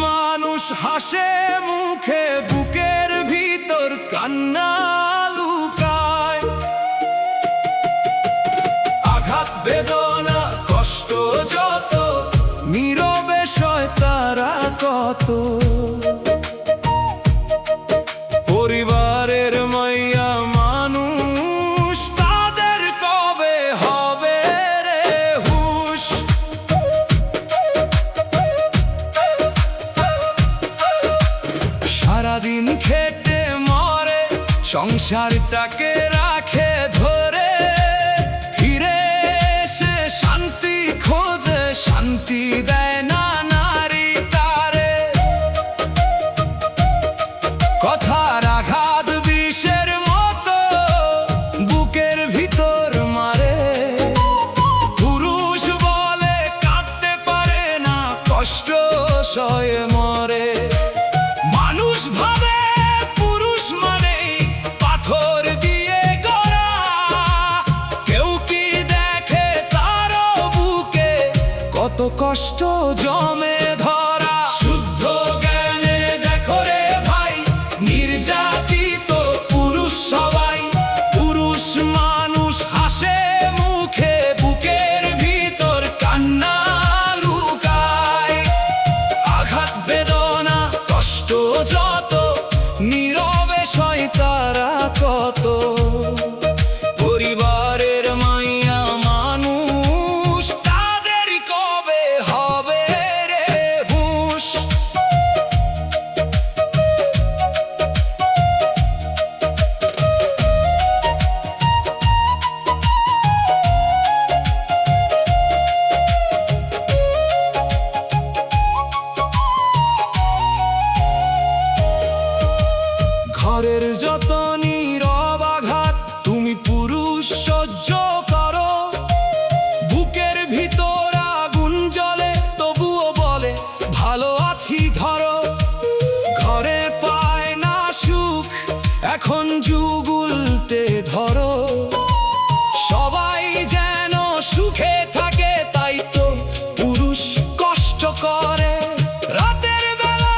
মানুষ হাসে মুখে, বুকের ভিতর কান্না লুকায়। আঘাত বেদনা কষ্ট যত, নীরবে সয় তারা কত। পরিবারের মাইয়া মানুষ, তাদের কবে হবে রে হুঁশ। সারাদিন খেটে মরে, সংসারটাকে রাখে ধরে। ফিরে এসে শান্তি খোঁজে, শান্তি দেয় না নারী তারে। কথার আঘাত বিষের মতো, বুকের ভিতর মারে। পুরুষ বলে কাঁদতে পারে না, কষ্ট সয়ে মরে। মানুষ ভাবে পুরুষ মানেই পাথর দিয়ে গড়া। কেউ কি দেখে তার বুকে কত কষ্ট জমে ধরা। শুদ্ধ জ্ঞানে দেখো রে ভাই, নির্যাতিত পুরুষ সবাই। পুরুষ মানুষ হাসে মুখে, বুকের ভিতর কান্না লুকায়। আঘাত বেদনা কষ্ট যত, নীরবে সয় তারা কত। পরিবারের মাইয়া মানুষ, তাদের কবে হবে রে হুঁশ। ঘরের যত নীরব আঘাত তুমি পুরুষ সহ্য করো। বুকের ভিতর আগুন জ্বলে, তবুও বলে ভালো আছি ধরো। ঘরে পায় না সুখ, এখন যুগ উল্টে ধরো। সবাই যেন সুখে থাকে, তাই তো পুরুষ কষ্ট করে। রাতের বেলা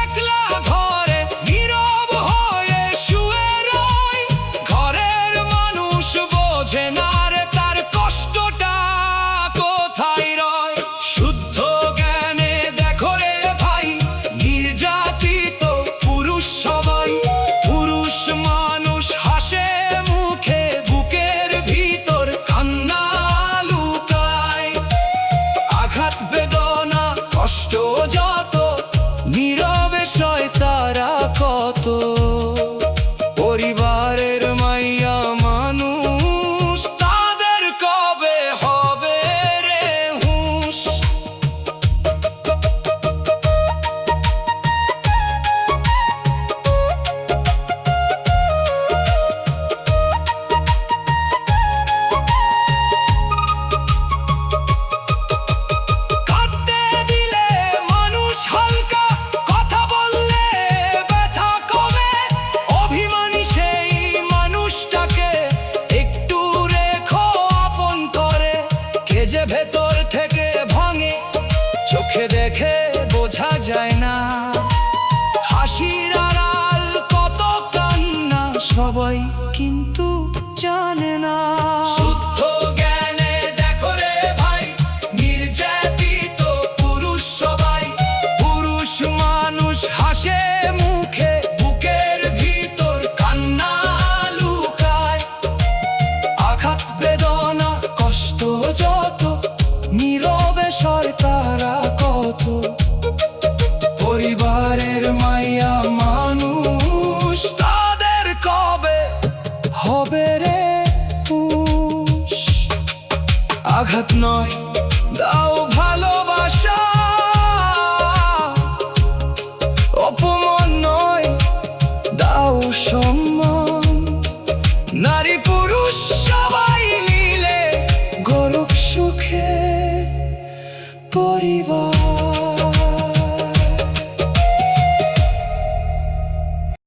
একলা ঘরে নীরব হয়ে শুয়ে রয়। ঘরের মানুষ বোঝে না রে তার কষ্টটা কোথায় রয়। শুদ্ধ জ্ঞানে দেখো রে ভাই, নির্যাতিত পুরুষ সবাই। পুরুষ মানুষ হাসে মুখে, বুকের ভিতর কান্না লুকায়। আঘাত বেদনা কষ্ট যত, নীরবে সয় তারা কত। পরিবারের মাইয়া মানুষ, তাদের কবে হবে রে হুঁশ। কাঁদতে দিলে মানুষ হালকা, কথা বললে ব্যথা কমে। অভিমানী সেই মানুষটাকে একটু রেখো আপন করে। কে যে ভেতর থেকে ভাঙে, চোখে দেখে বোঝা যায় না। হাসির আড়াল কত কান্না, সবাই কিন্তু জানে না। শুদ্ধ জ্ঞানে দেখো রে ভাই, নির্যাতিত পুরুষ সবাই। পুরুষ মানুষ হাসে মুখে, বুকের ভিতর কান্না লুকায়। আঘাত বেদনা কষ্ট যত, নীরবে সয় তারা কত। পরিবারের মাইয়া মানুষ, তাদের কবে হবে রে হুঁশ। আঘাত নয় দাও ভালোবাসা, অপমান নয় দাও সম্মান। নারী পুরুষ সবাই মিলে গড়ুক সুখে পরিবার।